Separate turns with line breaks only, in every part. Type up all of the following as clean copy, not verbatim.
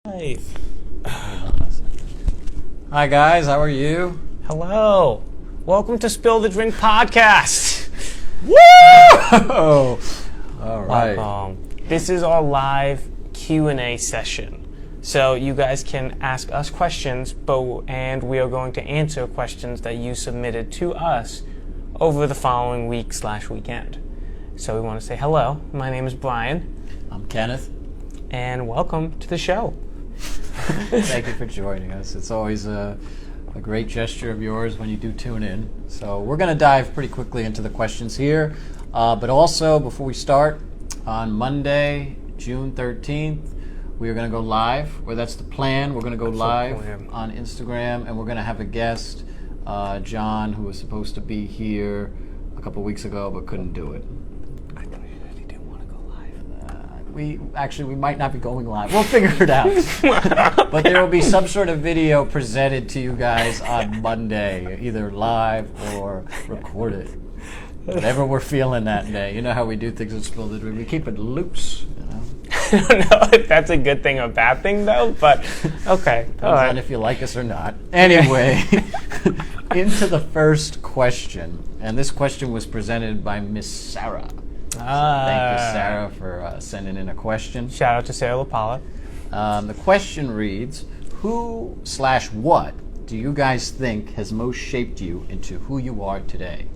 Life.
Hi guys, how are you?
Hello. Welcome to Spill the Drink podcast.
Woo! All right.
This is our live Q&A session. So you guys can ask us questions, and we are going to answer questions that you submitted to us over the following week/weekend. So we want to say hello. My name is Brian.
I'm Kenneth.
And welcome to the show.
Thank you for joining us. It's always a great gesture of yours when you do tune in. So we're going to dive pretty quickly into the questions here. But also, before we start, on Monday, June 13th, we are going to go live, or that's the plan. We're going to go live on Instagram, and we're going to have a guest, John, who was supposed to be here a couple weeks ago but couldn't do it.
I thought you really didn't want to go live.
We might not be going live. We'll figure it out. But there will be some sort of video presented to you guys on Monday, either live or recorded. Whatever we're feeling that day. You know how we do things at Spill the Drink. We keep it loose, you know.
I don't know if that's a good thing or a bad thing, though, but okay.
Depends on if you like us or not. Anyway, into the first question. And this question was presented by Miss Sarah. Thank you, Sarah, for sending in a question.
Shout out to Sarah LaPala.
The question reads, who/what do you guys think has most shaped you into who you are today?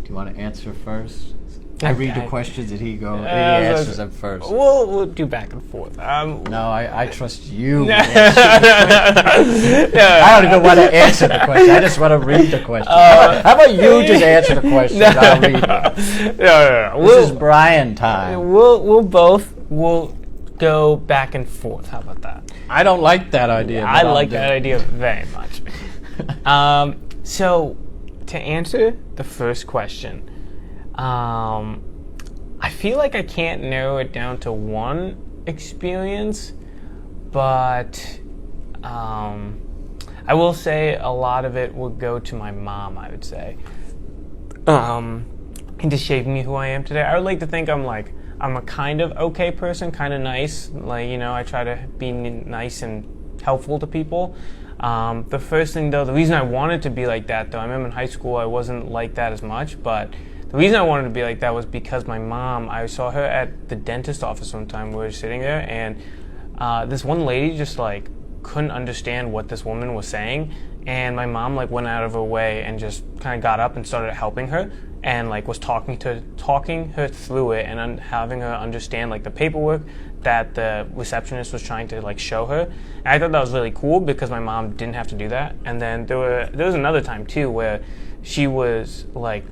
Do you want to answer first? I read the questions and he answers them first.
We'll do back and forth.
No, I trust you.
No.
I don't even want to answer the question. I just want to read the question. How about you just answer the question? I'll read it.
No.
This is Brian time.
We'll go back and forth. How about that?
I don't like that idea.
I like that idea very much. So, to answer the first question, I feel like I can't narrow it down to one experience, but I will say a lot of it would go to my mom, I would say. Into shaping me who I am today. I would like to think I'm a kind of okay person, kind of nice. I try to be nice and helpful to people. The first thing, though, the reason I wanted to be like that, though, I remember in high school I wasn't like that as much, but the reason I wanted to be like that was because my mom, I saw her at the dentist office one time. We were sitting there, and this one lady just couldn't understand what this woman was saying, and my mom went out of her way and just kind of got up and started helping her, and was talking her through it and having her understand the paperwork that the receptionist was trying to show her. And I thought that was really cool because my mom didn't have to do that. And then there was another time too where she was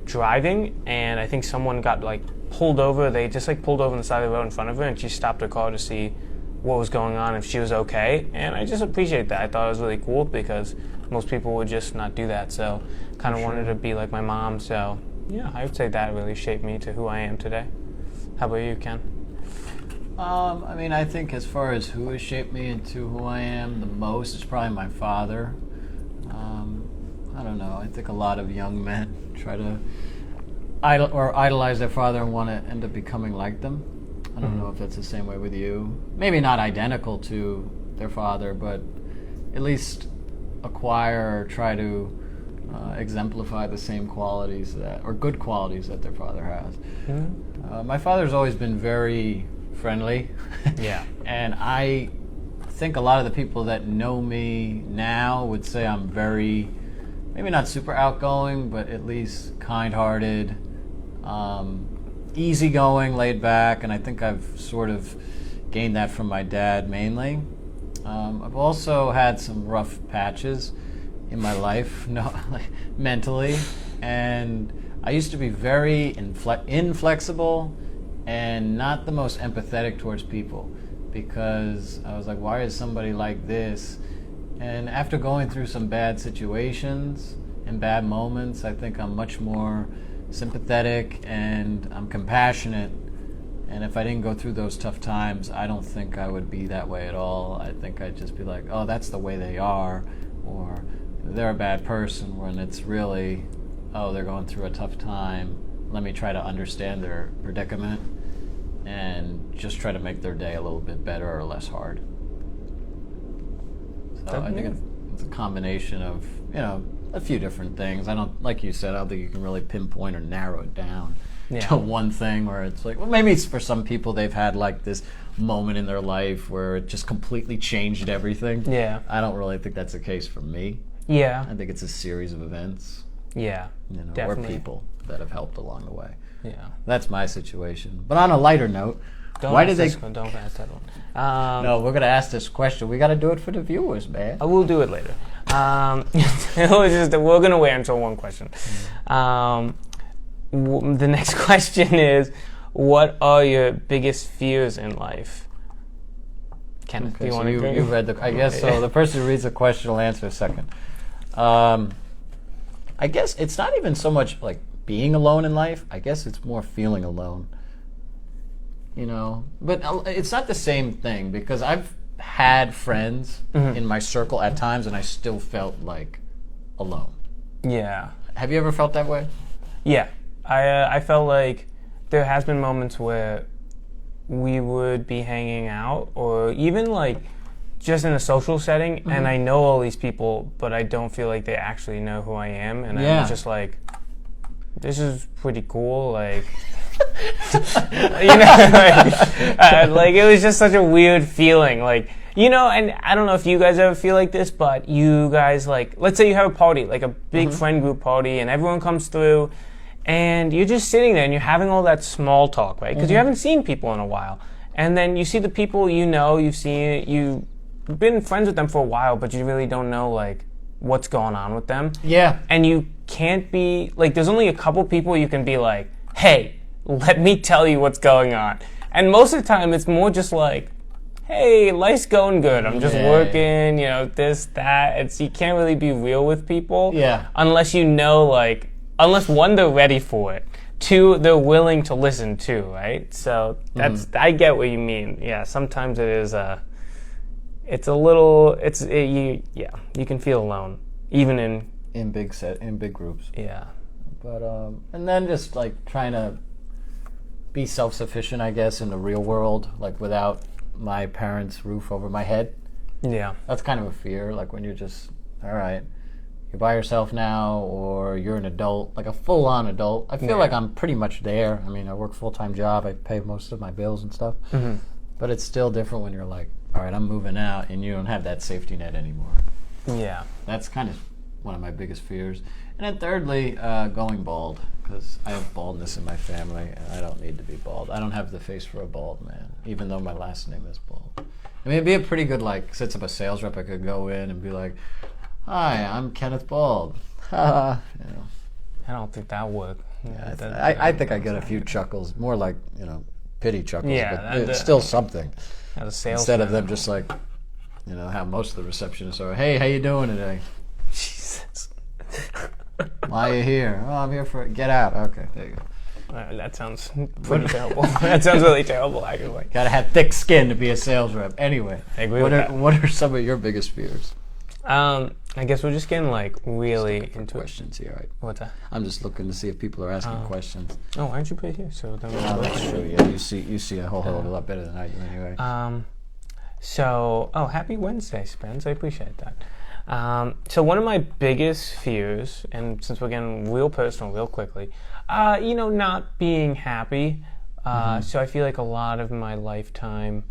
driving, and I think someone got pulled over. They just pulled over on the side of the road in front of her, and she stopped her car to see what was going on, if she was okay. And I just appreciate that. I thought it was really cool because most people would just not do that. So kind of wanted to be like my mom. So yeah, I would say that really shaped me to who I am today. How about you, Ken?
I think as far as who has shaped me into who I am the most, it's probably my father. I don't know. I think a lot of young men try to idolize their father and want to end up becoming like them. I don't know if that's the same way with you. Maybe not identical to their father, but at least acquire or try to exemplify the same qualities or good qualities that their father has. Mm-hmm. My father's always been very friendly.
Yeah.
And I think a lot of the people that know me now would say I'm very, maybe not super outgoing, but at least kind-hearted, easygoing, laid back, and I think I've sort of gained that from my dad mainly. I've also had some rough patches in my life, mentally, and I used to be very inflexible and not the most empathetic towards people, because I was like, why is somebody like this? And after going through some bad situations and bad moments, I think I'm much more sympathetic and I'm compassionate. And if I didn't go through those tough times, I don't think I would be that way at all. I think I'd just be like, oh, that's the way they are, or they're a bad person, when it's really, oh, they're going through a tough time. Let me try to understand their predicament and just try to make their day a little bit better or less hard. So I think it's a combination of, a few different things. I don't, like you said, I don't think you can really pinpoint or narrow it down to one thing where it's like, well, maybe it's for some people they've had like this moment in their life where it just completely changed everything.
Yeah.
I don't really think that's the case for me.
Yeah.
I think it's a series of events.
Yeah.
Or people that have helped along the way.
Yeah.
That's my situation. But on a lighter note,
Don't ask that one.
No, we're going to ask this question. We got to do it for the viewers, man.
I will do it later. We're going to wait until one question. The next question is, what are your biggest fears in life? Kenneth, do you want to go?
You read I guess so. The person who reads the question will answer a second. I guess it's not even so much like being alone in life. I guess it's more feeling alone. But it's not the same thing because I've had friends in my circle at times and I still felt like alone.
Yeah.
Have you ever felt that way?
Yeah. I felt like there has been moments where we would be hanging out or even like just in a social setting and I know all these people but I don't feel like they actually know who I am and I'm just like, this is pretty cool, like like it was just such a weird feeling, like, and I don't know if you guys ever feel like this, but you guys, like, let's say you have a party, like a big friend group party, and everyone comes through, and you're just sitting there, and you're having all that small talk, right? Because you haven't seen people in a while, and then you see the people you've been friends with them for a while, but you really don't know, like, what's going on with them.
Yeah.
And you can't be, like, there's only a couple people you can be like, hey, let me tell you what's going on. And most of the time, it's more just like, hey, life's going good. I'm just working, this, that. You can't really be real with people.
Yeah.
Unless unless one, they're ready for it. Two, they're willing to listen too, right? So I get what you mean. Yeah, sometimes it is, it's a little, you can feel alone, even in
big groups.
Yeah.
But, and then just like trying to be self-sufficient, I guess, in the real world, like without my parents' roof over my head.
Yeah.
That's kind of a fear, like when you're just, all right, you're by yourself now, or you're an adult, like a full-on adult. I feel like I'm pretty much there. I mean, I work a full-time job, I pay most of my bills and stuff, but it's still different when you're like, all right, I'm moving out, and you don't have that safety net anymore.
Yeah.
That's kind of one of my biggest fears. And then thirdly, going bald, because I have baldness in my family, and I don't need to be bald. I don't have the face for a bald man, even though my last name is Bald. I mean, it'd be a pretty good, like, since I'm a sales rep, I could go in and be like, hi, I'm Kenneth Bald.
I don't think that would.
Yeah, I think I get a few chuckles, more like, pity chuckles, but it's still something.
As a sales
Instead of them just like, how most of the receptionists are, hey, how you doing today?
Jesus.
Why are you here? Oh, I'm here for get out. Okay, there you go.
That sounds pretty terrible. That sounds really terrible, actually.
Gotta have thick skin to be a sales rep. Anyway,
I agree with that.
What are some of your biggest fears?
I guess we're just getting like really into
questions here. Right?
What's that?
I'm just looking to see if people are asking questions.
Oh, why don't you put it here? So then
that's true. Yeah, you see a whole hell of a lot better than I do, anyway.
Happy Wednesday, Spence. I appreciate that. So one of my biggest fears, and since we're getting real personal real quickly, not being happy. So I feel like a lot of my lifetime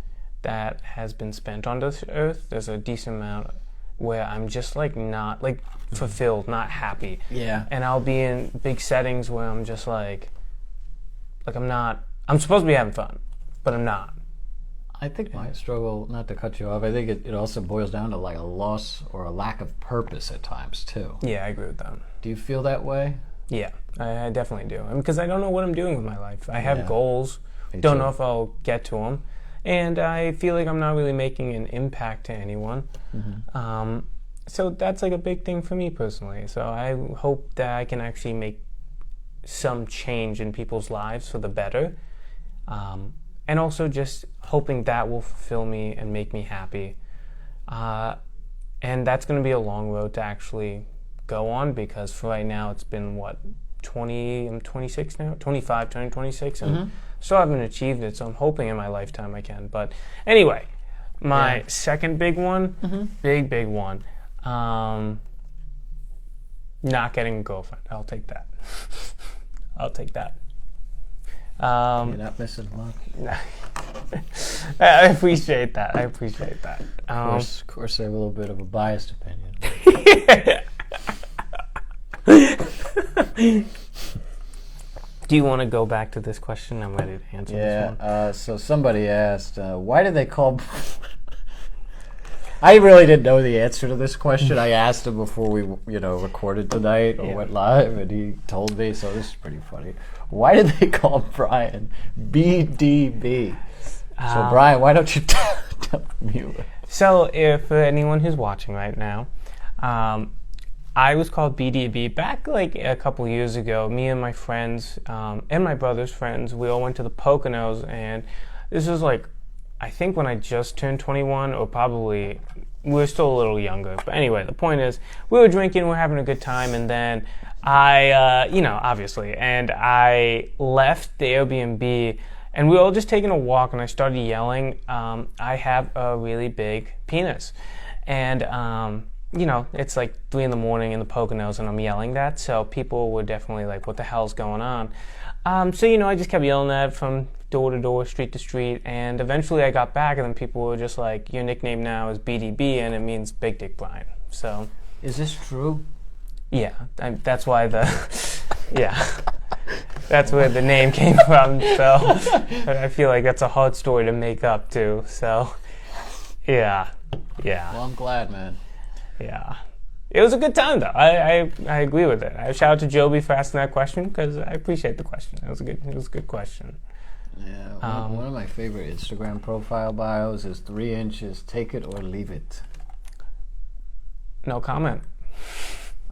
that has been spent on this earth, there's a decent amount where I'm just like not like fulfilled, not happy.
Yeah.
And I'll be in big settings where I'm just like I'm supposed to be having fun, but I'm not.
I think my struggle, not to cut you off, I think it also boils down to like a loss or a lack of purpose at times too.
Yeah, I agree with that.
Do you feel that way?
Yeah, I definitely do. Because I don't know what I'm doing with my life. I have goals,
Me
don't
too.
know if I'll get to them, and I feel like I'm not really making an impact to anyone. So that's like a big thing for me personally. So I hope that I can actually make some change in people's lives for the better. And also just hoping that will fulfill me and make me happy. And that's going to be a long road to actually go on, because for right now it's been, I'm 26 now? 25, turning 26, and still haven't achieved it, so I'm hoping in my lifetime I can. But anyway, My
Yeah.
second big one, big one, not getting a girlfriend. I'll take that. I'll take that.
You're not missing much.
I appreciate that.
Of course, I have a little bit of a biased opinion.
Do you want to go back to this question? I'm ready to answer this one.
So somebody asked, why do they call... I really didn't know the answer to this question. I asked him before we, recorded tonight or went live, and he told me, so this is pretty funny. Why did they call Brian BDB? So Brian, why don't you tell me?
So if anyone who's watching right now, I was called BDB back like a couple years ago. Me and my friends and my brother's friends, we all went to the Poconos, and this was like, I think when I just turned 21, or probably we were still a little younger. But anyway, the point is, we were drinking, we were having a good time, and then I, obviously, and I left the Airbnb, and we were all just taking a walk, and I started yelling, I have a really big penis. And, it's like 3 a.m. in the Poconos, and I'm yelling that, so people were definitely like, what the hell's going on? So I just kept yelling that from door to door, street to street, and eventually I got back, and then people were just like, your nickname now is BDB, and it means Big Dick Brian. So,
is this true?
Yeah, that's why that's where the name came from. So I feel like that's a hard story to make up too. So, yeah.
Well, I'm glad, man.
Yeah. It was a good time, though. I agree with it. I shout out to Joby for asking that question, because I appreciate the question. It was a good question.
Yeah, one of my favorite Instagram profile bios is 3 inches, take it or leave it.
No comment.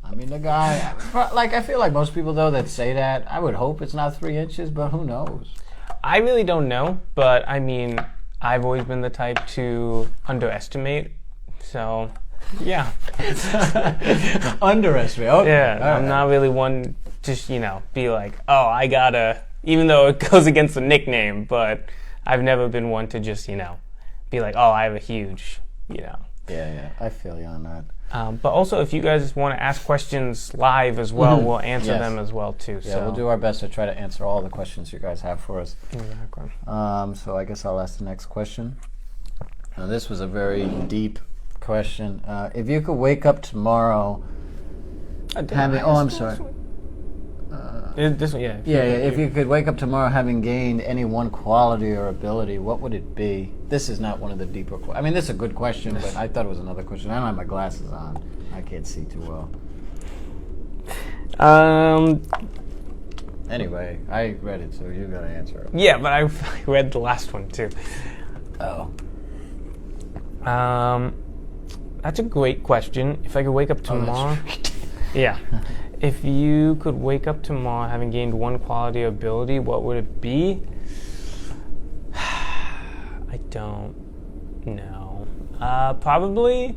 I mean, the guy, I feel like most people, though, that say that, I would hope it's not 3 inches, but who knows?
I really don't know, but I mean, I've always been the type to underestimate, so... Yeah.
Underestimate. Okay.
Yeah, I'm not really one to, be like, oh, I gotta, even though it goes against the nickname, but I've never been one to just, be like, oh, I have a huge,
Yeah, I feel you on that.
But also, if you guys want to ask questions live as well, we'll answer them as well, too.
Yeah,
so.
We'll do our best to try to answer all the questions you guys have for us.
Exactly.
So I guess I'll ask the next question. Now, this was a very deep question. If you could wake up tomorrow I'm sorry.
This one, yeah.
If you could wake up tomorrow having gained any one quality or ability, what would it be? This is not one of the deeper questions. I mean, this is a good question, but I thought it was another question. I don't have my glasses on. I can't see too well. Anyway, I read it, so you got to answer it.
Yeah, but I read the last one, too.
Oh.
That's a great question. If I could wake up tomorrow... Yeah. If you could wake up tomorrow having gained one quality or ability, what would it be? I don't know. Probably...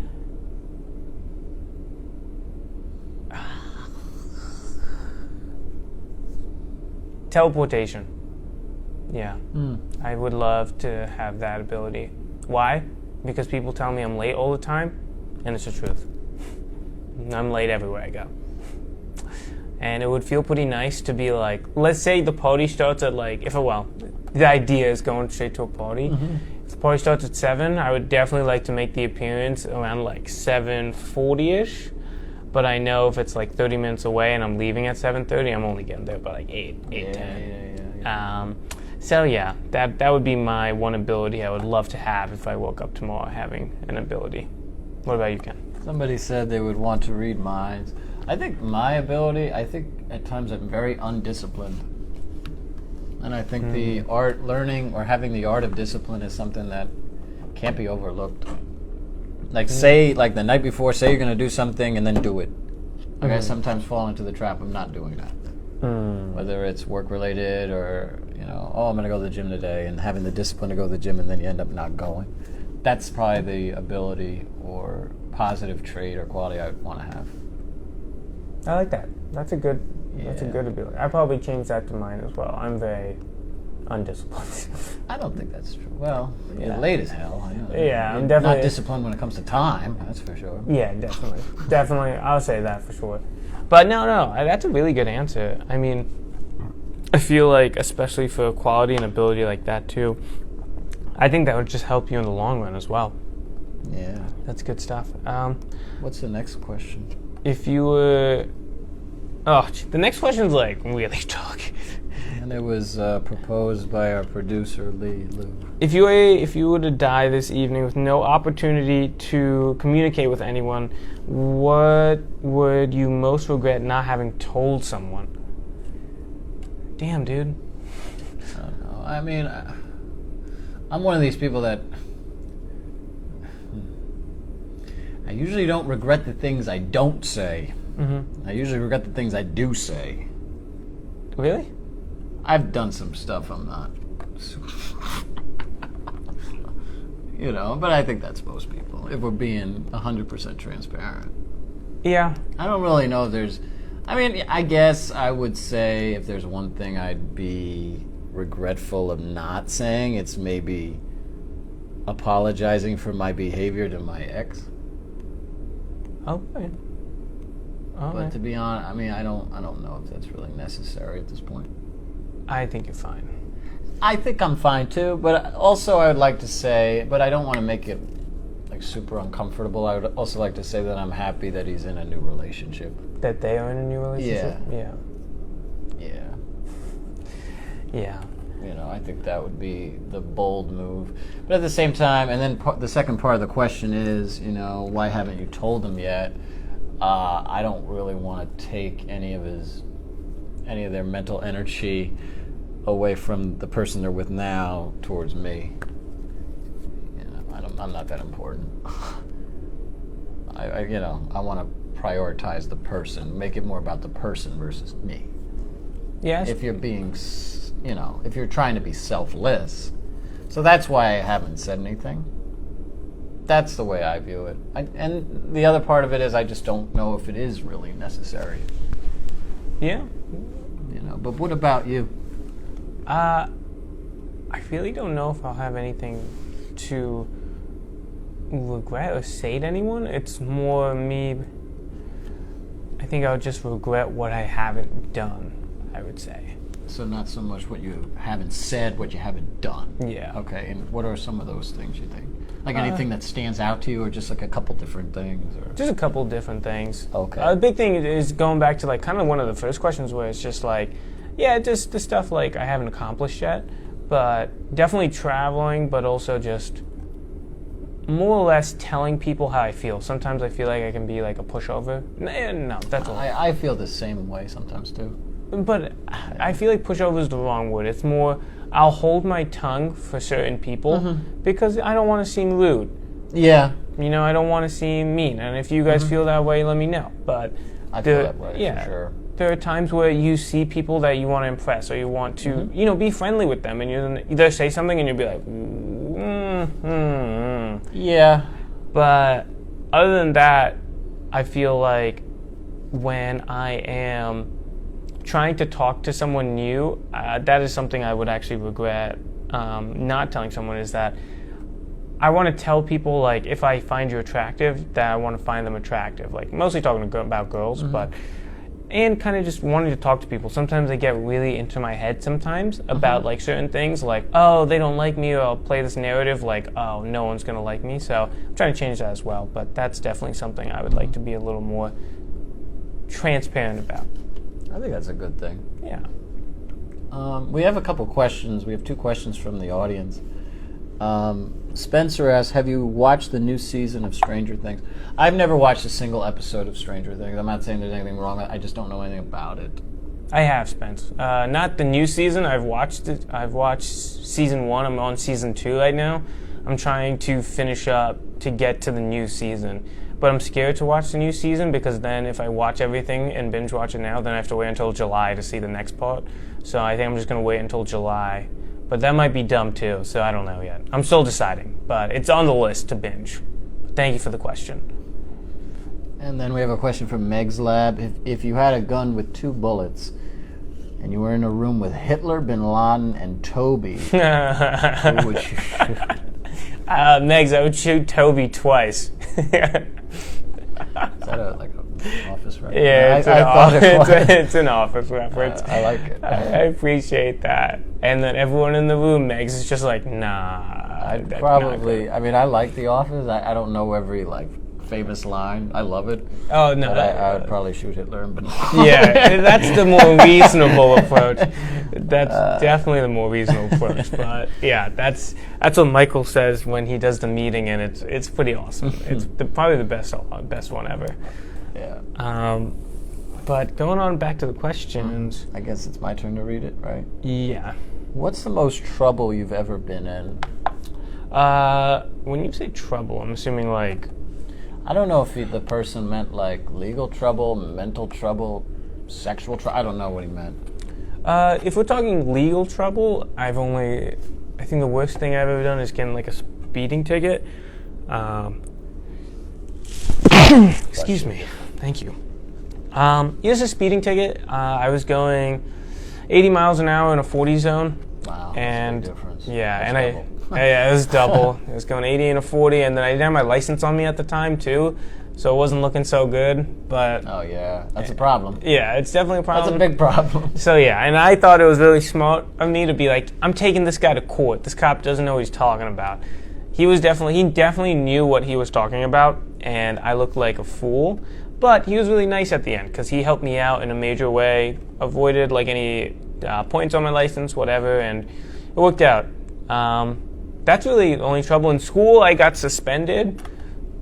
teleportation. Yeah. I would love to have that ability. Why? Because people tell me I'm late all the time, and it's the truth. I'm late everywhere I go. And it would feel pretty nice to be like, let's say the party starts at the idea is going straight to a party. If the party starts at 7, I would definitely like to make the appearance around 7:40ish. But I know if it's 30 minutes away and I'm leaving at 7:30, I'm only getting there by 8:10.
Yeah.
So yeah, that would be my one ability I would love to have if I woke up tomorrow having an ability. What about you, Ken?
Somebody said they would want to read minds. I think my ability, at times I'm very undisciplined. And I think the learning or having the art of discipline is something that can't be overlooked. Say, the night before, say you're going to do something and then do it. I sometimes fall into the trap of not doing that. Whether it's work-related or, I'm going to go to the gym today, and having the discipline to go to the gym and then you end up not going. That's probably the ability or positive trait or quality I would want to have.
I like that. That's a good ability. I probably change that to mine as well. I'm very undisciplined.
I don't think that's true. Well, you're late as hell. I know.
Yeah, I'm
You're
definitely
not disciplined when it comes to time. That's for sure.
Yeah, definitely. I'll say that for sure. But no, that's a really good answer. I mean, I feel like, especially for quality and ability like that too, I think that would just help you in the long run as well.
Yeah.
That's good stuff.
What's the next question?
If you were, the next question's like really dark.
And it was proposed by our producer, Lou.
If you were to die this evening with no opportunity to communicate with anyone, what would you most regret not having told someone? Damn, dude.
I don't know. I mean, I'm one of these people that I usually don't regret the things I don't say.
Mm-hmm.
I usually regret the things I do say.
Really?
I've done some stuff I'm not, but I think that's most people, if we're being 100% transparent.
Yeah.
I don't really know if there's, I guess I would say if there's one thing I'd be regretful of not saying, it's maybe apologizing for my behavior to my ex.
Okay.
But to be honest, I don't know if that's really necessary at this point.
I think you're fine.
I think I'm fine too, but also I would like to say, but I don't want to make it like super uncomfortable. I would also like to say that I'm happy that he's in a new relationship.
That they are in a new relationship?
Yeah.
Yeah.
I think that would be the bold move. But at the same time, and then the second part of the question is, why haven't you told him yet? I don't really want to take any of their mental energy away from the person they're with now towards me. I'm not that important. I want to prioritize the person, make it more about the person versus me.
Yes.
If you're being, if you're trying to be selfless. So that's why I haven't said anything. That's the way I view it. And the other part of it is I just don't know if it is really necessary.
Yeah.
But what about you?
I really don't know if I'll have anything to regret or say to anyone. It's more me. I think I would just regret what I haven't done, I would say.
So not so much what you haven't said, what you haven't done.
Yeah.
Okay, and what are some of those things you think? Like anything that stands out to you, or just like a couple different things? Or?
Just a couple different things.
Okay.
The big thing is going back to like kind of one of the first questions where it's just like, just the stuff like I haven't accomplished yet, but definitely traveling, but also just more or less telling people how I feel. Sometimes I feel like I can be like a pushover. No, that's all.
I feel the same way sometimes too.
But I feel like pushover is the wrong word. It's more I'll hold my tongue for certain people because I don't want to seem rude.
Yeah.
I don't want to seem mean. And if you guys feel that way, let me know. But
I feel that way for sure.
There are times where you see people that you want to impress or you want to, be friendly with them, and they'll say something and you'll be like,
Yeah.
But other than that, I feel like when I am trying to talk to someone new, that is something I would actually regret not telling someone, is that I want to tell people, like, if I find you attractive, that I want to find them attractive. Like, mostly talking about girls, and kind of just wanting to talk to people. Sometimes I get really into my head sometimes about, like, certain things, like, oh, they don't like me, or I'll play this narrative, like, oh, no one's going to like me. So I'm trying to change that as well, but that's definitely something I would like to be a little more transparent about.
I think that's a good thing.
Yeah.
We have a couple questions. We have 2 questions from the audience. Spencer asks, have you watched the new season of Stranger Things? I've never watched a single episode of Stranger Things. I'm not saying there's anything wrong. I just don't know anything about it.
I have, Spence. Not the new season. I've watched it. I've watched season 1. I'm on season 2 right now. I'm trying to finish up to get to the new season. But I'm scared to watch the new season because then if I watch everything and binge watch it now, then I have to wait until July to see the next part. So I think I'm just going to wait until July. But that might be dumb too, so I don't know yet. I'm still deciding, but it's on the list to binge. Thank you for the question.
And then we have a question from Meg's Lab. If you had a gun with 2 bullets, and you were in a room with Hitler, Bin Laden, and Toby, who would you shoot?
Megs, I would shoot Toby twice.
Is that like an office reference?
Yeah, it's an office reference.
I like it.
I appreciate that. And then everyone in the room, Megs, is just like, nah.
I'd probably, I mean, I like The Office. I don't know every, like, famous line. I love it.
Oh, no.
I would probably shoot Hitler and Bin Laden.
Yeah, that's the more reasonable approach. That's definitely the more reasonable approach. But, yeah, that's what Michael says when he does the meeting, and it's pretty awesome. It's probably the best one ever.
Yeah.
But going on back to the questions.
I guess it's my turn to read it, right?
Yeah.
What's the most trouble you've ever been in?
When you say trouble, I'm assuming like...
I don't know if the person meant like legal trouble, mental trouble, sexual trouble. I don't know what he meant.
If we're talking legal trouble, I think the worst thing I've ever done is getting like a speeding ticket. Excuse me. Thank you. Here's a speeding ticket. I was going 80 miles an hour in a 40 zone.
Wow,
and
that's a big difference.
Yeah,
That's
and
double.
Yeah, it was double. It was going 80 and a 40, and then I didn't have my license on me at the time too, so it wasn't looking so good. But
oh yeah, that's a problem.
yeah, it's definitely a problem.
That's a big problem.
So yeah, and I thought it was really smart of me to be like, I'm taking this guy to court. This cop doesn't know what he's talking about. He definitely knew what he was talking about, and I looked like a fool. But he was really nice at the end because he helped me out in a major way, avoided like any points on my license, whatever, and it worked out. That's really the only trouble. In school, I got suspended.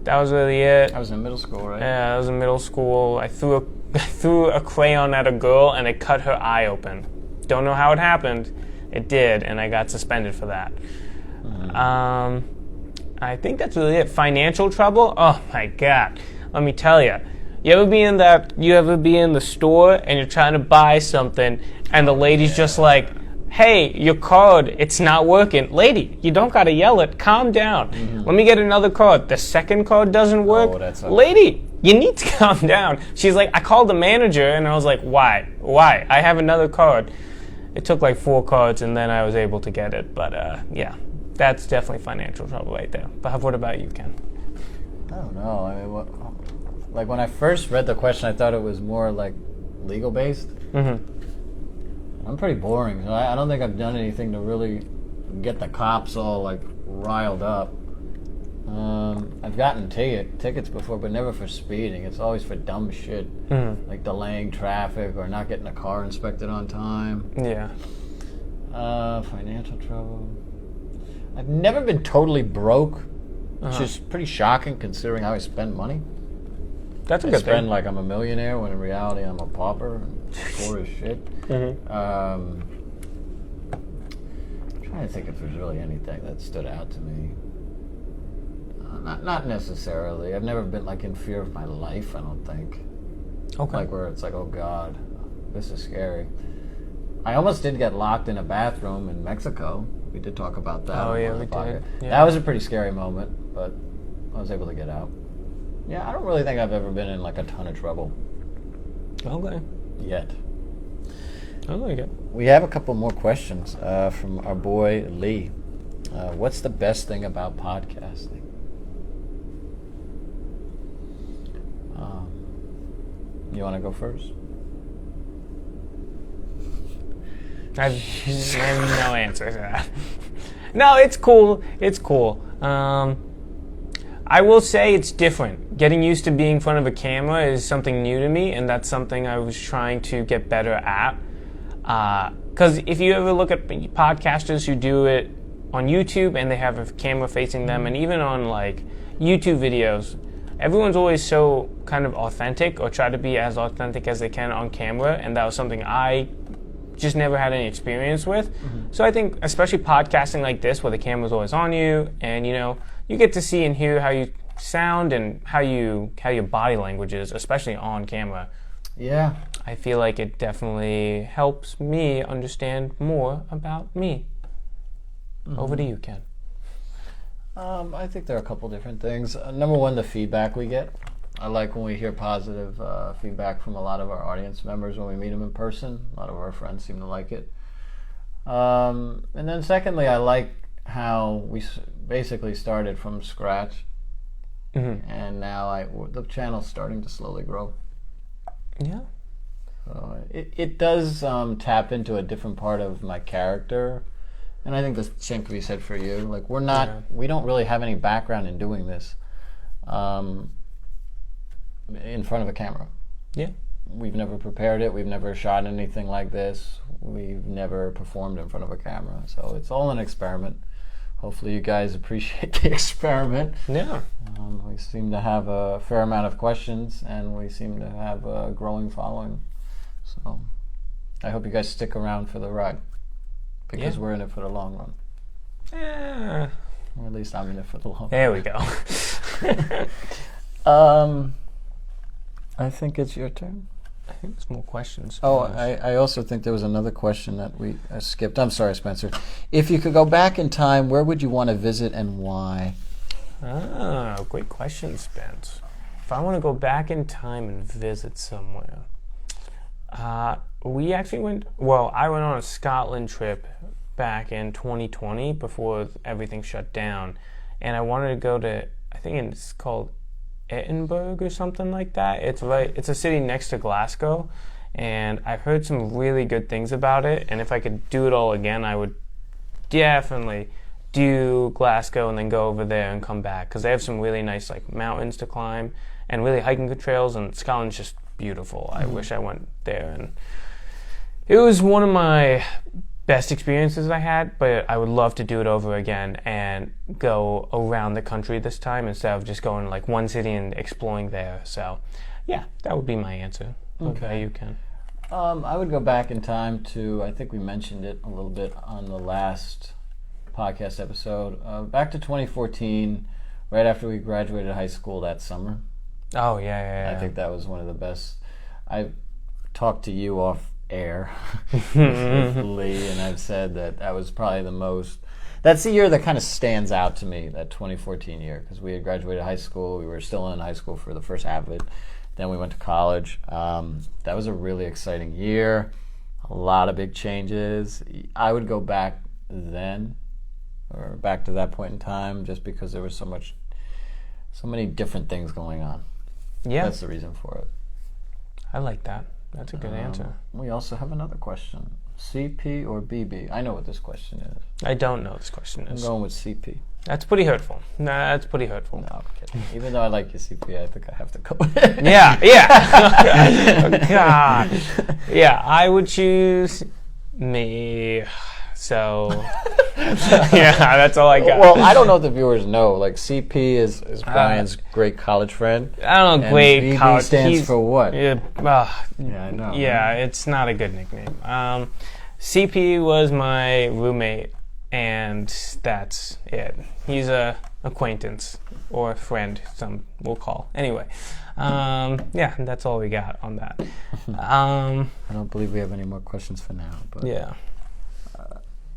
That was really it.
I was in middle school, right?
Yeah, I was in middle school. I threw a crayon at a girl, and it cut her eye open. Don't know how it happened. It did, and I got suspended for that. I think that's really it. Financial trouble? Oh my God. Let me tell you. You ever be in the store and you're trying to buy something and the lady's just like, hey, your card, it's not working. Lady, you don't gotta yell it. Calm down. Let me get another card. The second card doesn't work.
Oh, that's
Lady, you need to calm down. She's like, I called the manager and I was like, why? I have another card. It took like 4 cards and then I was able to get it. But yeah, that's definitely financial trouble right there. But what about you, Ken?
I don't know. I mean, like when I first read the question, I thought it was more like legal based. I'm pretty boring, so I don't think I've done anything to really get the cops all like riled up. I've gotten tickets before, but never for speeding. It's always for dumb shit, like delaying traffic or not getting a car inspected on time.
Yeah.
Financial trouble. I've never been totally broke, which is pretty shocking considering how I spend money.
That's a
I
good
spend
thing.
like I'm a millionaire when in reality I'm a pauper, poor as shit. I'm trying to think if there's really anything that stood out to me. Not necessarily. I've never been like in fear of my life, I don't think.
Okay.
Like where it's like, oh God, this is scary. I almost did get locked in a bathroom in Mexico. We did talk about that.
Oh,
on
yeah,
the
we
podcast.
did. Yeah.
That was a pretty scary moment, but I was able to get out. Yeah, I don't really think I've ever been in like a ton of trouble
Okay.
yet.
I like it.
We have a couple more questions from our boy Lee. What's the best thing about podcasting? You want to go first?
I have no answer to that. No, it's cool. It's cool. I will say it's different. Getting used to being in front of a camera is something new to me, and that's something I was trying to get better at. Because if you ever look at podcasters who do it on YouTube and they have a camera facing them, and even on like YouTube videos, everyone's always so kind of authentic or try to be as authentic as they can on camera, and that was something I just never had any experience with. So I think especially podcasting like this where the camera's always on you and you get to see and hear how you sound and how your body language is, especially on camera.
Yeah.
I feel like it definitely helps me understand more about me. Over to you, Ken.
I think there are a couple different things. Number one, the feedback we get. I like when we hear positive feedback from a lot of our audience members when we meet them in person. A lot of our friends seem to like it. And then secondly, I like how we basically started from scratch, and now the channel's starting to slowly grow.
Yeah.
So it does tap into a different part of my character, and I think the same can be said for you. Like we don't really have any background in doing this in front of a camera.
Yeah.
We've never prepared it. We've never shot anything like this. We've never performed in front of a camera. So it's all an experiment. Hopefully you guys appreciate the experiment.
Yeah.
We seem to have a fair amount of questions, and we seem to have a growing following. So I hope you guys stick around for the ride, because we're in it for the long run.
Yeah.
Or at least I'm in it for the long run.
There we go.
I think it's your turn.
I think there's more questions.
Oh, I also think there was another question that we skipped. I'm sorry, Spencer. If you could go back in time, where would you want to visit and why?
Great question, Spence. If I want to go back in time and visit somewhere, we actually I went on a Scotland trip back in 2020 before everything shut down, and I wanted to go to, I think it's called Edinburgh or something like that. It's a city next to Glasgow, and I've heard some really good things about it, and if I could do it all again, I would definitely do Glasgow and then go over there and come back, because they have some really nice mountains to climb and really hiking trails, and Scotland's just beautiful. I wish I went there, and it was one of my best experiences I had, but I would love to do it over again and go around the country this time instead of just going one city and exploring there. So yeah, that would be my answer. Okay, you can.
I would go back in time to, I think we mentioned it a little bit on the last podcast episode, back to 2014, right after we graduated high school that summer.
Oh, yeah.
I think that was one of the best. I talked to you off air with Lee, and I've said that was probably that's the year that kind of stands out to me, that 2014 year, because we had graduated high school. We were still in high school for the first half of it. Then we went to college. That was a really exciting year. A lot of big changes. I would go back then, or back to that point in time, just because there was so many different things going on.
Yeah.
That's the reason for it.
I like that. That's a good answer.
We also have another question. CP or BB? I know what this question is.
I don't know what this question is.
I'm going with CP.
That's pretty hurtful. That's pretty hurtful.
No, I'm kidding. Even though I like your CP, I think I have to go with it.
Yeah. Oh, God. Yeah, I would choose me. So, yeah, that's all I got.
Well, I don't know if the viewers know. CP is Brian's great college friend.
I don't know, great
BB
college.
stands for what?
Yeah,
I know.
Yeah, it's not a good nickname. CP was my roommate, and that's it. He's a acquaintance or friend, some will call. Anyway, yeah, that's all we got on that.
I don't believe we have any more questions for now. But
yeah.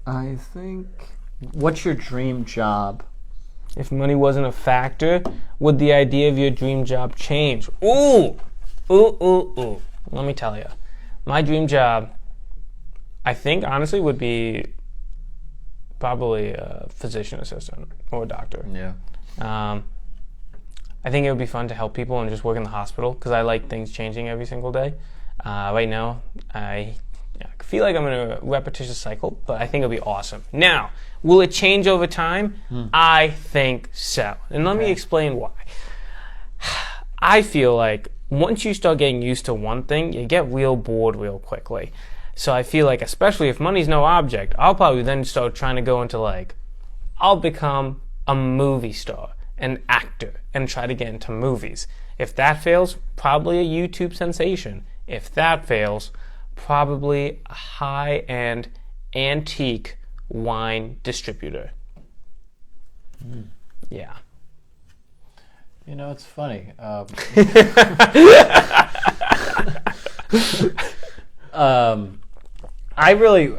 I think, what's your dream job?
If money wasn't a factor, would the idea of your dream job change? Ooh. Let me tell you. My dream job, I think, honestly, would be probably a physician assistant or a doctor.
Yeah.
I think it would be fun to help people and just work in the hospital, because I like things changing every single day. Right now, I feel like I'm in a repetitious cycle, but I think it'll be awesome. Now, will it change over time? I think so. And let me explain why. I feel like once you start getting used to one thing, you get real bored real quickly. So I feel like, especially if money's no object, I'll probably then start trying to go into I'll become a movie star, an actor, and try to get into movies. If that fails, probably a YouTube sensation. If that fails, probably a high-end antique wine distributor. Yeah.
You know, it's funny. I really,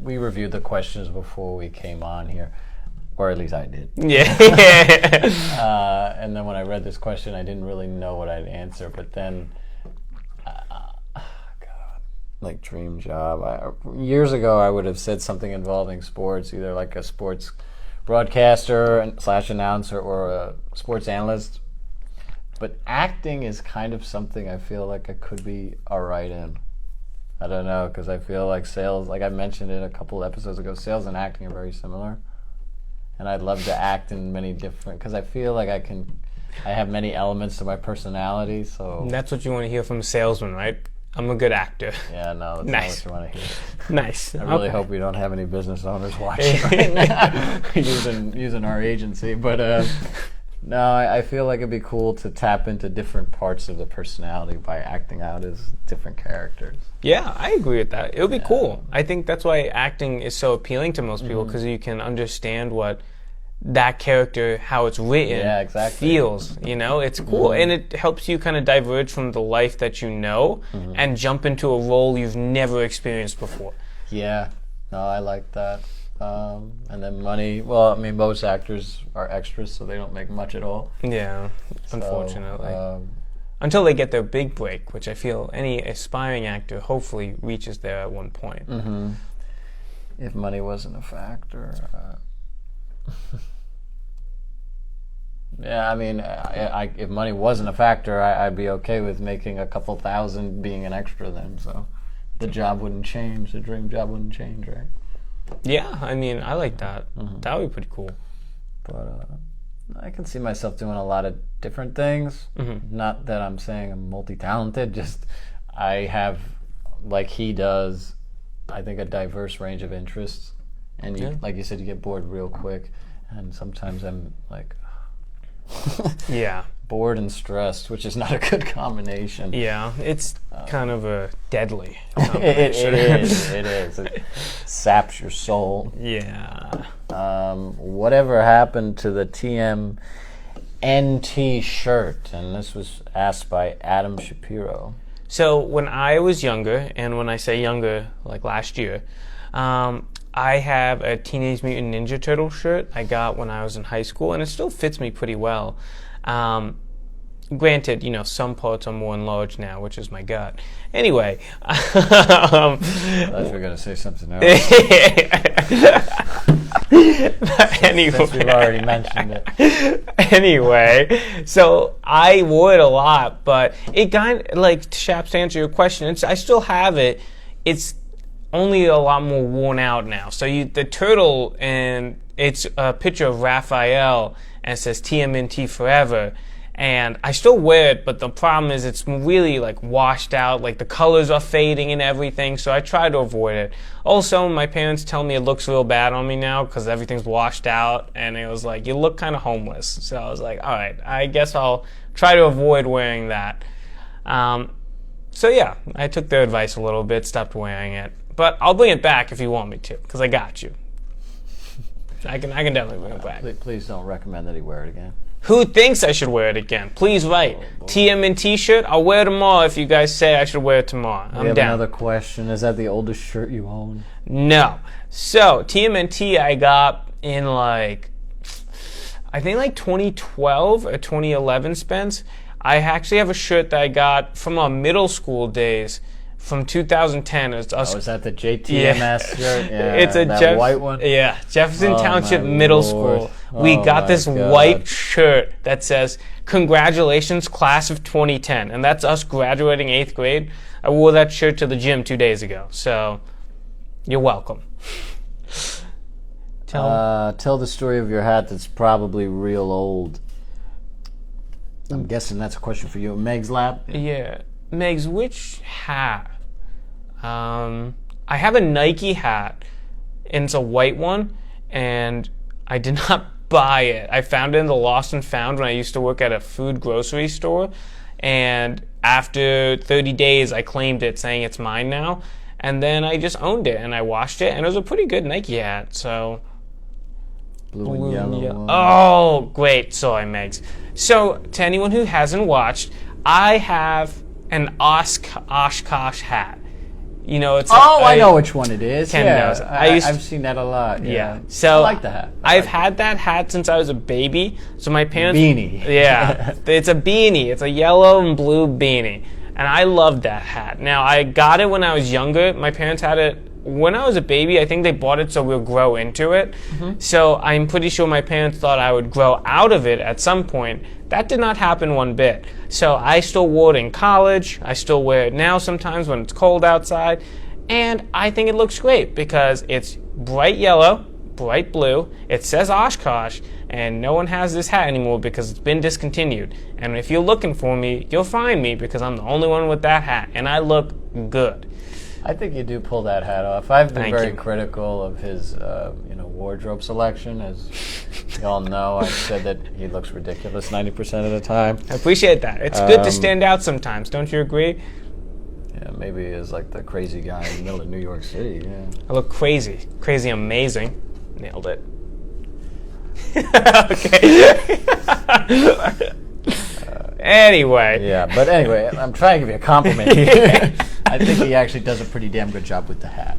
we reviewed the questions before we came on here. or at least I did.
Yeah.
And then when I read this question, I didn't really know what I'd answer. But then, God, like dream job. Years ago, I would have said something involving sports, either like a sports broadcaster / announcer or a sports analyst. But acting is kind of something I feel like I could be all right in. I don't know, because I feel like sales, like I mentioned it a couple episodes ago, sales and acting are very similar. And I'd love to act in many different, because I feel like I have many elements to my personality, so.
And that's what you want to hear from a salesman, right? I'm a good actor.
Yeah, no, that's
Nice.
not what you want to hear.
Nice.
I really hope we don't have any business owners watching right now using our agency. But no, I feel like it'd be cool to tap into different parts of the personality by acting out as different characters.
Yeah, I agree with that. It would be cool. I think that's why acting is so appealing to most people, because you can understand what that character, how it's written, feels. You know, it's cool. And it helps you kind of diverge from the life that you know and jump into a role you've never experienced before.
Yeah, no, I like that. And then money, well, I mean, most actors are extras, so they don't make much at all.
Yeah, unfortunately. Until they get their big break, which I feel any aspiring actor hopefully reaches there at one point.
Mm-hmm. If money wasn't a factor. Yeah, I mean, if money wasn't a factor, I'd be okay with making a couple thousand being an extra then, so the job wouldn't change, the dream job wouldn't change, right?
Yeah, I mean, I like that. That would be pretty cool.
But I can see myself doing a lot of different things. Not that I'm saying I'm multi-talented, just I have, like he does, I think a diverse range of interests. And you, like you said, you get bored real quick. And sometimes I'm like, bored and stressed, which is not a good combination.
Yeah, it's kind of a deadly
combination. It is. It saps your soul.
Yeah.
Whatever happened to the TMNT shirt? And this was asked by Adam Shapiro.
So when I was younger, and when I say younger, like last year, I have a Teenage Mutant Ninja Turtle shirt I got when I was in high school, and it still fits me pretty well. Granted, you know, some parts are more enlarged now, which is my gut. Anyway.
I thought you were going to say something else.
Anyway.
Since we've already mentioned it.
Anyway, so I wore it a lot, but it kind of, like, Shaps, to answer your question, I still have it. It's only a lot more worn out now. So the turtle, and it's a picture of Raphael, and it says TMNT forever. And I still wear it, but the problem is it's really like washed out, like the colors are fading and everything, so I try to avoid it. Also, my parents tell me it looks real bad on me now because everything's washed out, and it was like, you look kind of homeless. So I was like, all right, I guess I'll try to avoid wearing that. So yeah, I took their advice a little bit, stopped wearing it. But I'll bring it back if you want me to, because I got you. I can definitely bring it back.
Please don't recommend that he wear it again.
Who thinks I should wear it again? Please write. TMNT shirt, I'll wear it tomorrow if you guys say I should wear it tomorrow. I'm down.
Another question. Is that the oldest shirt you own?
No. So, TMNT I got in I think 2012 or 2011, Spence. I actually have a shirt that I got from our middle school days. From 2010, it's us.
Oh, is that the JTMS shirt? Yeah,
it's a
that white one.
Yeah, Jefferson Township Middle School. We got this white shirt that says "Congratulations, Class of 2010," and that's us graduating 8th grade. I wore that shirt to the gym 2 days ago, so you're welcome.
Tell the story of your hat that's probably real old. I'm guessing that's a question for you. Meg's lap.
Yeah, Megs, which hat? I have a Nike hat, and it's a white one, and I did not buy it. I found it in the Lost and Found when I used to work at a food grocery store, and after 30 days, I claimed it, saying it's mine now, and then I just owned it, and I washed it, and it was a pretty good Nike hat, so...
Blue and yellow.
Oh, great. Sorry, Megs. So, to anyone who hasn't watched, I have an Oshkosh hat. It's
I know which one it is.
Ken
yeah,
knows.
I've seen that a lot.
Yeah. So
I like the hat.
I've had that hat since I was a baby. So my parents
beanie.
Yeah, it's a beanie. It's a yellow and blue beanie, and I loved that hat. Now I got it when I was younger. My parents had it when I was a baby. I think they bought it so we'll grow into it. So I'm pretty sure my parents thought I would grow out of it at some point. That did not happen one bit. So I still wore it in college. I still wear it now sometimes when it's cold outside. And I think it looks great because it's bright yellow, bright blue. It says Oshkosh, and no one has this hat anymore because it's been discontinued. And if you're looking for me, you'll find me because I'm the only one with that hat, and I look good.
I think you do pull that hat off. I've been
Thank
very
you.
critical of his, wardrobe selection. As you all know, I've said that he looks ridiculous 90% of the time.
I appreciate that. It's good to stand out sometimes. Don't you agree?
Yeah, maybe he's like the crazy guy in the middle of New York City. Yeah.
I look crazy. Crazy amazing. Nailed it. Okay. Anyway.
Yeah, but anyway, I'm trying to give you a compliment here. I think he actually does a pretty damn good job with the hat.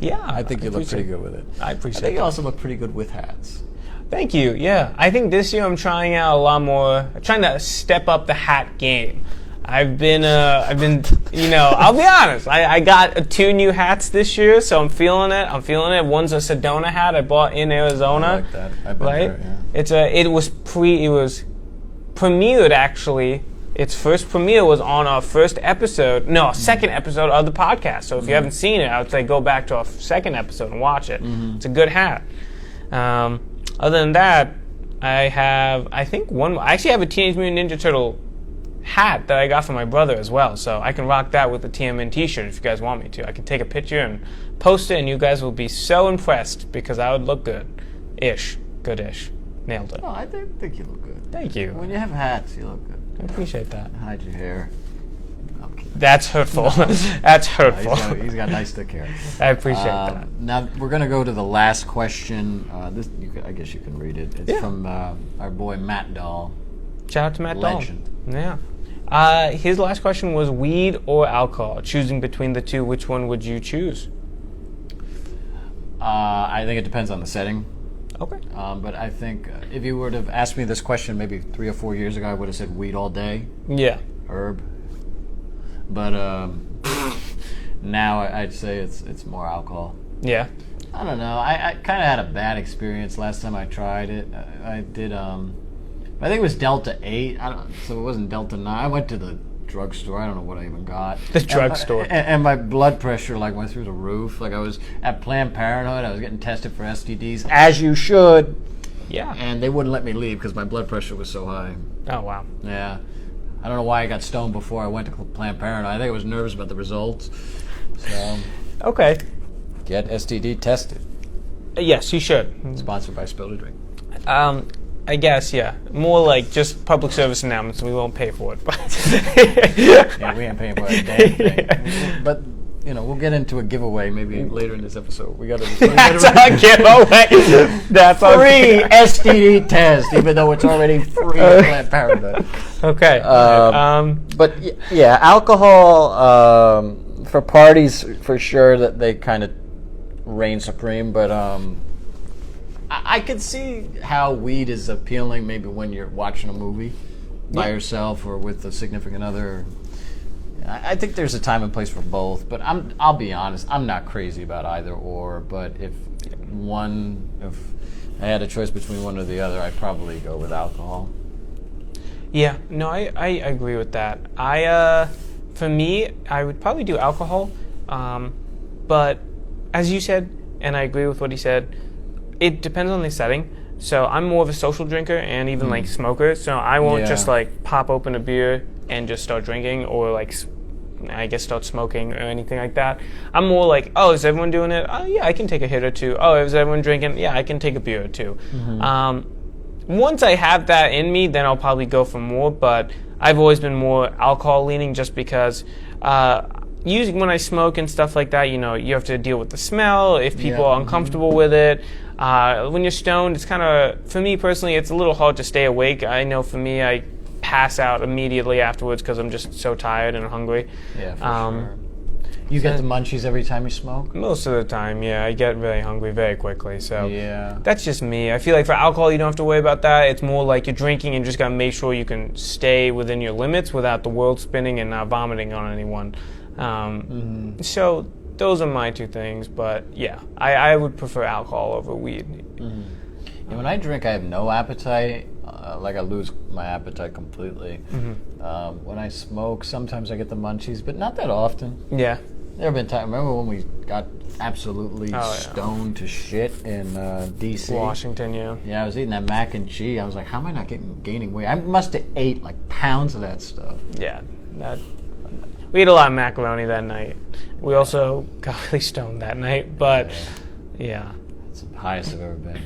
Yeah.
I think you look pretty good with it.
I
I
appreciate
think you
that.
also look pretty good with hats.
Thank you. Yeah. I think this year I'm trying out a lot more. I'm trying to step up the hat game. I've been, I'll be honest. I got 2 new hats this year, so I'm feeling it. One's a Sedona hat I bought in Arizona.
I like that. I've been
Right?
there, yeah.
It was premiered actually. Its first premiere was on our second episode of the podcast. So if you haven't seen it, I would say go back to our second episode and watch it. It's a good hat. Other than that, I actually have a Teenage Mutant Ninja Turtle hat that I got from my brother as well. So I can rock that with the TMNT shirt if you guys want me to. I can take a picture and post it, and you guys will be so impressed because I would look good-ish. Good-ish. Nailed it.
Oh, I think you look good.
Thank you.
When you have hats, you look good.
I appreciate that.
Hide your hair. I'm kidding.
That's hurtful. That's hurtful.
He's got nice thick hair.
I appreciate that.
Now we're going to go to the last question. I guess you can read it. It's from our boy Matt Dahl.
Shout out to Matt Dahl.
Legend.
Yeah. His last question was weed or alcohol. Choosing between the two, which one would you choose?
I think it depends on the setting.
Okay.
But I think if you were to have asked me this question maybe 3 or 4 years ago, I would have said weed all day.
Yeah.
Herb. But now I'd say it's more alcohol.
Yeah.
I don't know. I kind of had a bad experience last time I tried it. I did. I think it was Delta 8. So it wasn't Delta 9. I went to the drugstore. I don't know what I even got.
The drugstore.
And my blood pressure went through the roof. I was at Planned Parenthood. I was getting tested for STDs, as you should.
Yeah.
And they wouldn't let me leave because my blood pressure was so high.
Oh, wow.
Yeah. I don't know why I got stoned before I went to Planned Parenthood. I think I was nervous about the results. So
Okay.
get STD tested.
Yes, you should.
Sponsored by Spill to Drink.
I guess, yeah. More like just public service announcements. We won't pay for it. But
Yeah, we ain't paying for a damn thing. But, we'll get into a giveaway maybe later in this episode. We got to
That's a giveaway. That's
free STD test, even though it's already free at Planned Parenthood.
Okay.
But yeah, alcohol for parties for sure that they kind of reign supreme. But I could see how weed is appealing maybe when you're watching a movie by yourself or with a significant other. I think there's a time and place for both, but I'll be honest, I'm not crazy about either or, but if I had a choice between one or the other, I'd probably go with alcohol.
Yeah, no, I agree with that. For me, I would probably do alcohol, but as you said, and I agree with what he said, it depends on the setting. So I'm more of a social drinker and even smoker, so I won't just pop open a beer and just start drinking or I guess start smoking or anything like that. I'm more like, oh, is everyone doing it? Oh, yeah, I can take a hit or two. Oh, is everyone drinking? Yeah, I can take a beer or two. Once I have that in me, then I'll probably go for more, but I've always been more alcohol leaning just because usually when I smoke and stuff like that, you have to deal with the smell, if people are uncomfortable with it. When you're stoned, it's kind of, for me personally, it's a little hard to stay awake. I know for me, I pass out immediately afterwards because I'm just so tired and hungry.
Yeah, for sure. You get the munchies every time you smoke?
Most of the time, yeah. I get very hungry very quickly, so
Yeah.
that's just me. I feel like for alcohol, you don't have to worry about that. It's more like you're drinking and just got to make sure you can stay within your limits without the world spinning and not vomiting on anyone. So those are my two things, but yeah, I would prefer alcohol over weed.
And when I drink, I have no appetite. Like I lose my appetite completely. When I smoke, sometimes I get the munchies, but not that often.
Yeah.
There have been times. Remember when we got absolutely
yeah.
stoned to shit in D.C.?
Washington, yeah.
Yeah, I was eating that mac and cheese. I was like, how am I not gaining weight? I must have ate like pounds of that stuff.
Yeah. We ate a lot of macaroni that night. We also got really stoned that night, but yeah.
It's the highest I've ever been.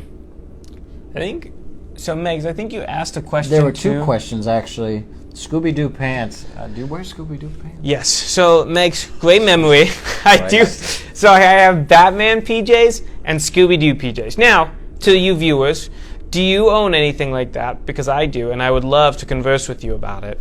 I think, so Megs, I think you asked a question
There were
too.
two questions, actually. Scooby-Doo pants. Do you wear Scooby-Doo pants?
Yes. So, Megs, great memory. I
Right.
do. So I have Batman PJs and Scooby-Doo PJs. Now, to you viewers, do you own anything like that? Because I do, and I would love to converse with you about it.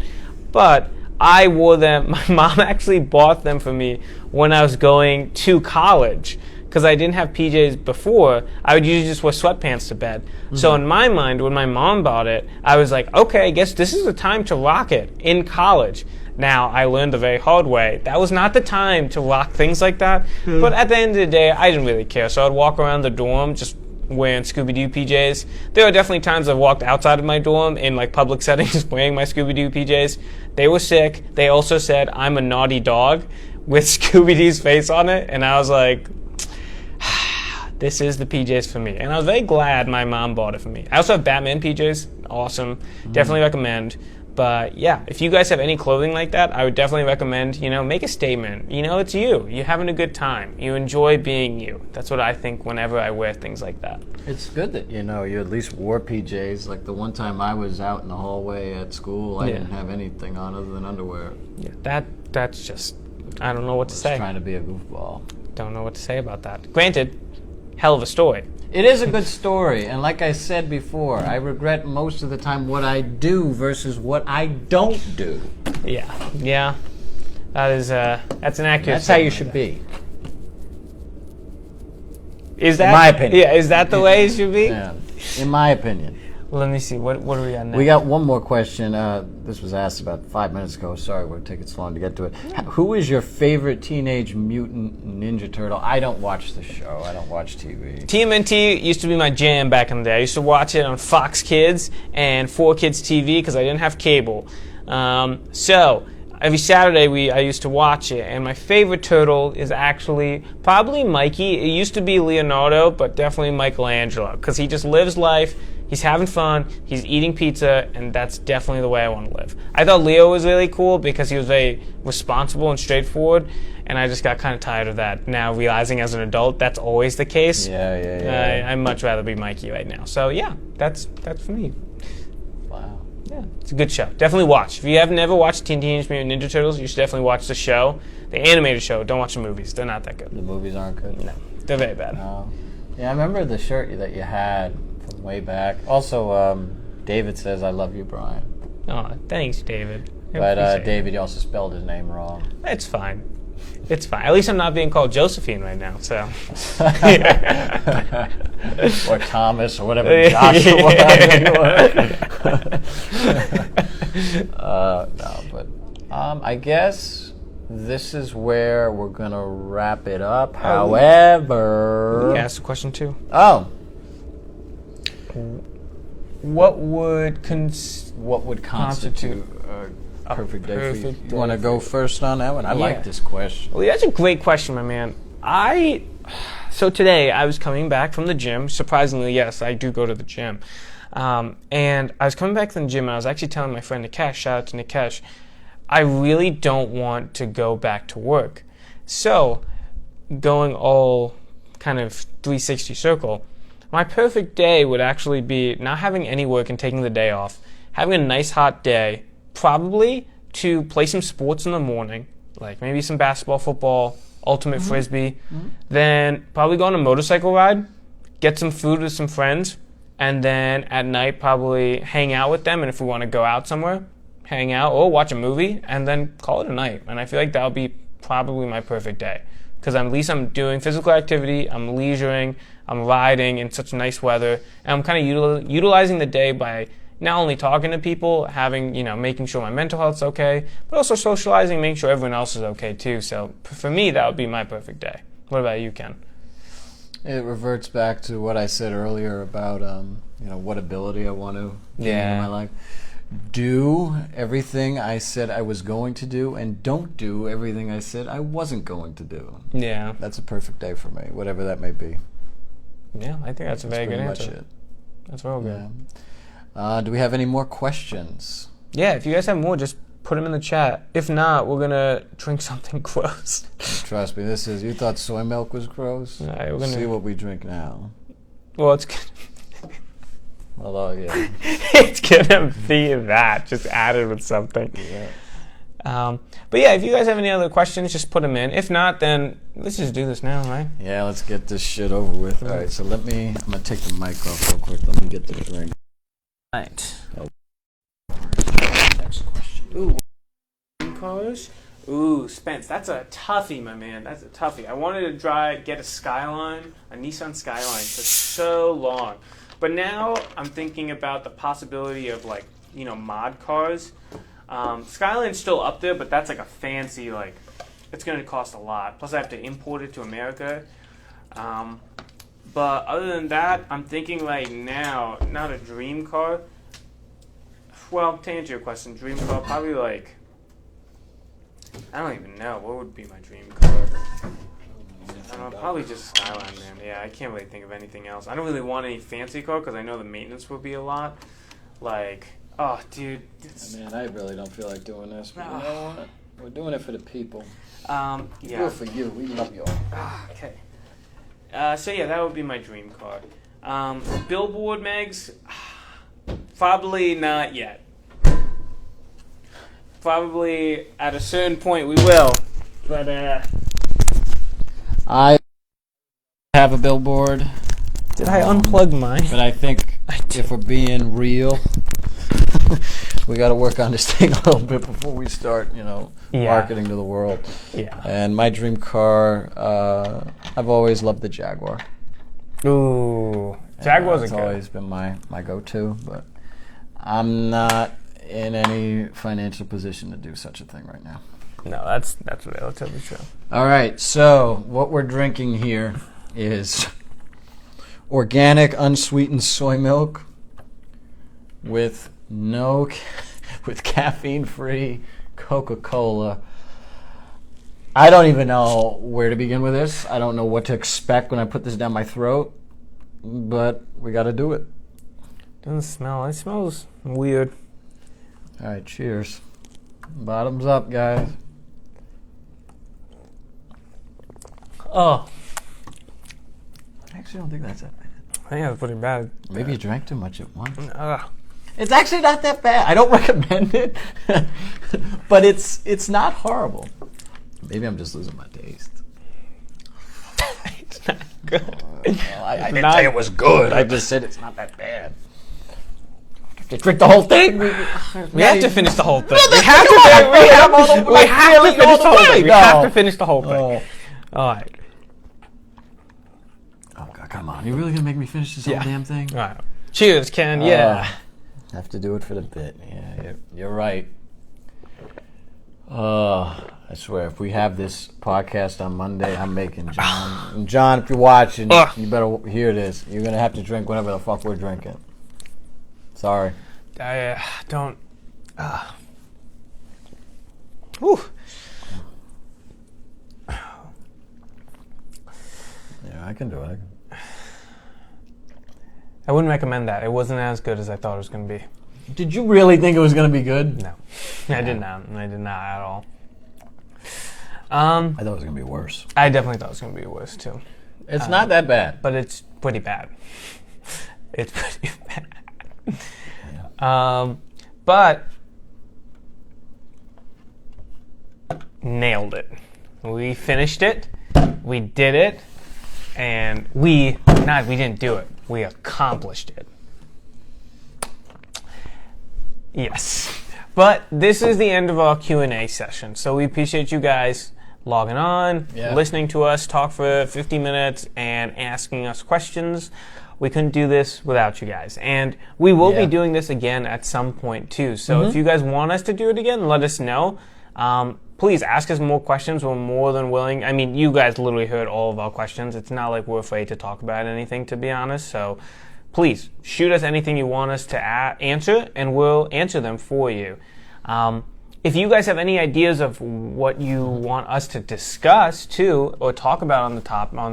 But I wore them. My mom actually bought them for me when I was going to college. Because I didn't have PJs before, I would usually just wear sweatpants to bed. So in my mind, when my mom bought it, I was like, okay, I guess this is the time to rock it in college. Now, I learned the very hard way. That was not the time to rock things like that. But at the end of the day, I didn't really care. So I'd walk around the dorm just wearing Scooby-Doo PJs. There were definitely times I walked outside of my dorm in like public settings wearing my Scooby-Doo PJs. They were sick. They also said, I'm a naughty dog with Scooby-Doo's face on it. And I was like, this is the PJs for me. And I was very glad my mom bought it for me. I also have Batman PJs. Awesome. Definitely recommend. But yeah, if you guys have any clothing like that, I would definitely recommend, make a statement. It's you. You're having a good time. You enjoy being you. That's what I think whenever I wear things like that.
It's good that, you at least wore PJs. Like the one time I was out in the hallway at school, I didn't have anything on other than underwear.
Yeah, that's just, I don't know what to say.
Trying to be a goofball.
Don't know what to say about that. Granted, hell of a story.
It is a good story, and like I said before, I regret most of the time what I do versus what I don't do.
Yeah. That's an accurate
That's how you
statement.
should be.
Is that,
in my opinion.
Yeah, is that the way it should be?
Yeah, in my opinion.
Let me see. What do we got next?
We got one more question. This was asked about 5 minutes ago. Sorry, we're taking so long to get to it. Who is your favorite Teenage Mutant Ninja Turtle? I don't watch the show. I don't watch TV.
TMNT used to be my jam back in the day. I used to watch it on Fox Kids and 4Kids TV because I didn't have cable. So every Saturday I used to watch it, and my favorite turtle is actually probably Mikey. It used to be Leonardo, but definitely Michelangelo because he just lives life. He's having fun, he's eating pizza, and that's definitely the way I want to live. I thought Leo was really cool because he was very responsible and straightforward, and I just got kind of tired of that. Now, realizing as an adult that's always the case,
Yeah.
I'd much rather be Mikey right now. So yeah, that's for me.
Wow.
Yeah, it's a good show. Definitely watch. If you have never watched Teenage Mutant Ninja Turtles, you should definitely watch the show. The animated show, don't watch the movies. They're not that good.
The movies aren't good?
No, they're very bad.
Yeah, I remember the shirt that you had from way back. Also, David says, I love you, Brian.
Oh, thanks, David. I
But
appreciate it.
David, you also spelled his name wrong.
It's fine. It's fine. At least I'm not being called Josephine right now, so.
Or Thomas, or whatever, Joshua. No, but I guess this is where we're going to wrap it up. However...
Yeah, ask a question too.
Oh.
What would
constitute a perfect day for you?
perfect
You want to
day
go first on that one? I like this question.
Well, that's a great question, my man. So today I was coming back from the gym. Surprisingly, yes, I do go to the gym. And I was coming back from the gym, and I was actually telling my friend Nikesh, shout out to Nikesh, I really don't want to go back to work. So, going all kind of 360 circle, my perfect day would actually be not having any work and taking the day off, having a nice hot day, probably to play some sports in the morning, like maybe some basketball, football, ultimate frisbee, then probably go on a motorcycle ride, get some food with some friends, and then at night probably hang out with them, and if we want to go out somewhere, hang out or watch a movie, and then call it a night. And I feel like that would be probably my perfect day. Because at least I'm doing physical activity, I'm leisuring, I'm riding in such nice weather, and I'm kind of utilizing the day by not only talking to people, making sure my mental health's okay, but also socializing, making sure everyone else is okay too. So for me, that would be my perfect day. What about you, Ken?
It reverts back to what I said earlier about what ability I want to gain in my life. Do everything I said I was going to do, and don't do everything I said I wasn't going to do.
Yeah.
That's a perfect day for me, whatever that may be.
Yeah, I think that's a very good answer.
That's pretty much it.
That's real good.
Yeah. Do we have any more questions?
Yeah, if you guys have more, just put them in the chat. If not, we're going to drink something gross.
Trust me, you thought soy milk was gross?
All right, we're going to
see what we drink now.
Well, it's
Although, yeah.
it's gonna be that, just added with something.
Yeah.
But yeah, if you guys have any other questions, just put them in. If not, then let's just do this now, right?
Yeah, let's get this shit over with. All right, so I'm gonna take the mic off real quick. Let me get the drink.
Right.
Oh. Next question.
Ooh, cars. Ooh, Spence, that's a toughie, my man. That's a toughie. I wanted to get a Nissan Skyline for so long. But now I'm thinking about the possibility of mod cars. Skyline's still up there, but that's like a fancy, it's going to cost a lot. Plus I have to import it to America. But other than that, I'm thinking now, not a dream car. Well, to answer your question, dream car, probably I don't even know. What would be my dream car? I don't know, probably just Skyline, man. Yeah, I can't really think of anything else. I don't really want any fancy car because I know the maintenance will be a lot. Oh, dude.
Man, I really don't feel like doing this. But you know what? We're doing it for the people.
Yeah.
Do it for you. We love you all.
Okay. So yeah, that would be my dream car. Billboard Megs, probably not yet. Probably at a certain point we will, but
I have a billboard.
Did I unplug mine?
But I think if we're being real, we got to work on this thing a little bit before we start, marketing to the world.
Yeah.
And my dream car, I've always loved the Jaguar.
Ooh, Jaguars are
It's
good.
always been my go-to, but I'm not in any financial position to do such a thing right now.
No, that's relatively true.
All right, so what we're drinking here is organic unsweetened soy milk with caffeine-free Coca-Cola. I don't even know where to begin with this. I don't know what to expect when I put this down my throat, but we got to do it.
Doesn't smell. It smells weird.
All right, cheers. Bottoms up, guys.
Oh.
I actually don't think that's that bad.
I think that's pretty bad.
Maybe you drank too much at once.
It's
It's actually not that bad. I don't recommend it, but it's not horrible. Maybe I'm just losing my taste.
it's not good.
I didn't say it was good. I just said it's not that bad. To drink the whole thing?
We have to finish the whole thing.
We
have to finish the whole thing. We have to finish the whole thing.
Oh.
All right.
Oh, God, come on. You're really going to make me finish this whole damn thing?
All right. Cheers, Ken. Yeah.
Have to do it for the bit. Yeah, you're right. I swear, if we have this podcast on Monday, I'm making John. And John, if you're watching, you better hear this. You're going to have to drink whatever the fuck we're drinking. Sorry.
I don't. Whew.
Yeah, I can do it.
I wouldn't recommend that. It wasn't as good as I thought it was going to be.
Did you really think it was going to be good?
No. I did not. I did not at all.
I thought it was going to be worse.
I definitely thought it was going to be worse, too.
It's not that bad.
But it's pretty bad. It's pretty bad.
Yeah.
But nailed it. We finished it. We did it. And we didn't do it. We accomplished it. Yes. But this is the end of our Q&A session. So we appreciate you guys logging on,
Yeah.
listening to us talk for 50 minutes, and asking us questions. We couldn't do this without you guys. And we will be doing this again at some point, too. So if you guys want us to do it again, let us know. Please ask us more questions. We're more than willing. I mean, you guys literally heard all of our questions. It's not like we're afraid to talk about anything, to be honest. So please shoot us anything you want us to answer, and we'll answer them for you. If you guys have any ideas of what you want us to discuss too, or talk about on the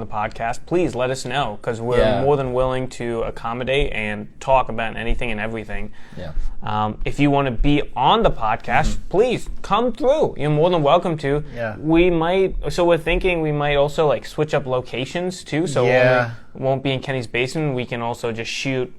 podcast, please let us know, because we're more than willing to accommodate and talk about anything and everything.
Yeah.
If you want to be on the podcast, please come through. You're more than welcome to.
Yeah.
We're thinking we might also like switch up locations too. So we won't be in Kenny's basement. We can also just shoot,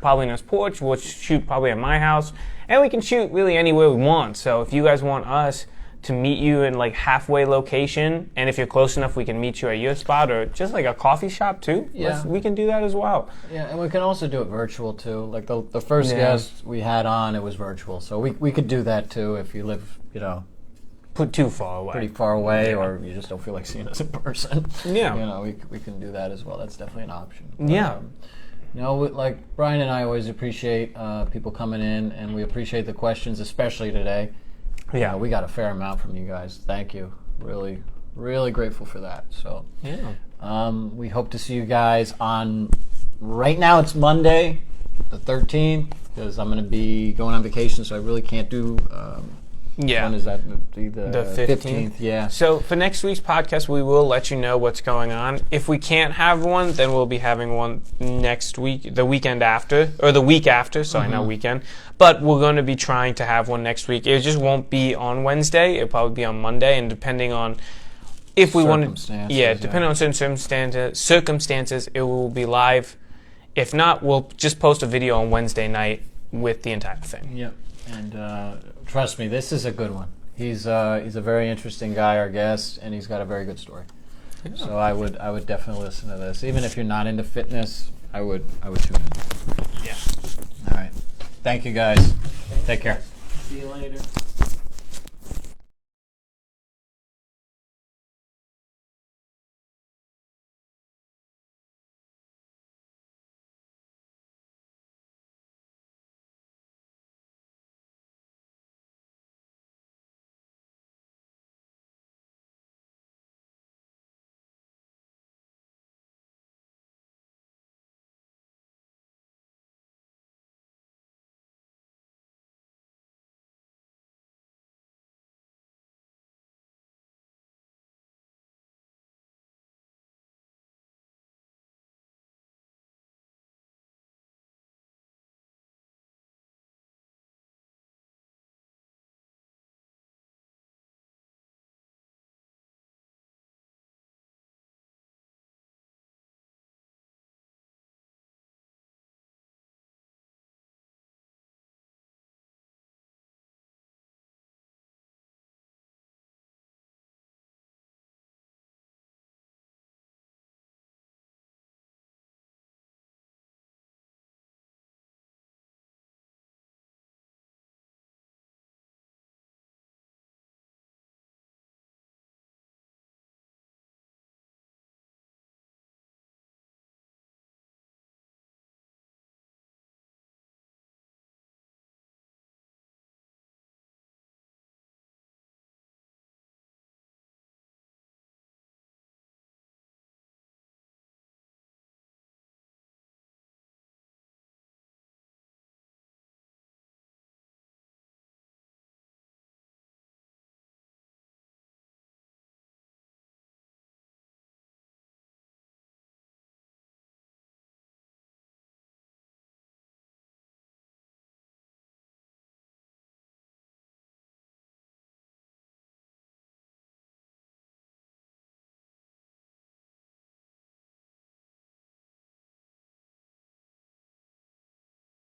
probably in his porch. We'll shoot probably at my house. And we can shoot really anywhere we want. So if you guys want us to meet you in like halfway location, and if you're close enough, we can meet you at your spot, or just like a coffee shop too.
Yeah.
We can do that as well.
Yeah, and we can also do it virtual too. Like the first guest we had on, it was virtual. So we could do that too if you live,
Put too far away.
pretty far away, or you just don't feel like seeing us in person.
Yeah.
We can do that as well. That's definitely an option.
Yeah.
Like Brian and I always appreciate people coming in, and we appreciate the questions, especially today.
Yeah.
We got a fair amount from you guys. Thank you. Really, really grateful for that. So, we hope to see you guys on. Right now, it's Monday, the 13th, because I'm going to be going on vacation, so I really can't do. When is that? The 15th. Yeah.
So for next week's podcast, we will let you know what's going on. If we can't have one, then we'll be having one next week, the weekend after, or the week after. Sorry, not weekend. But we're going to be trying to have one next week. It just won't be on Wednesday. It'll probably be on Monday, and depending on if we want to, depending on certain circumstances, it will be live. If not, we'll just post a video on Wednesday night with the entire thing.
Yep. And trust me, this is a good one. He's a very interesting guy, our guest, and he's got a very good story. Yeah. So I would definitely listen to this. Even if you're not into fitness, I would tune in.
Yeah.
All right. Thank you guys. Take care.
See you later.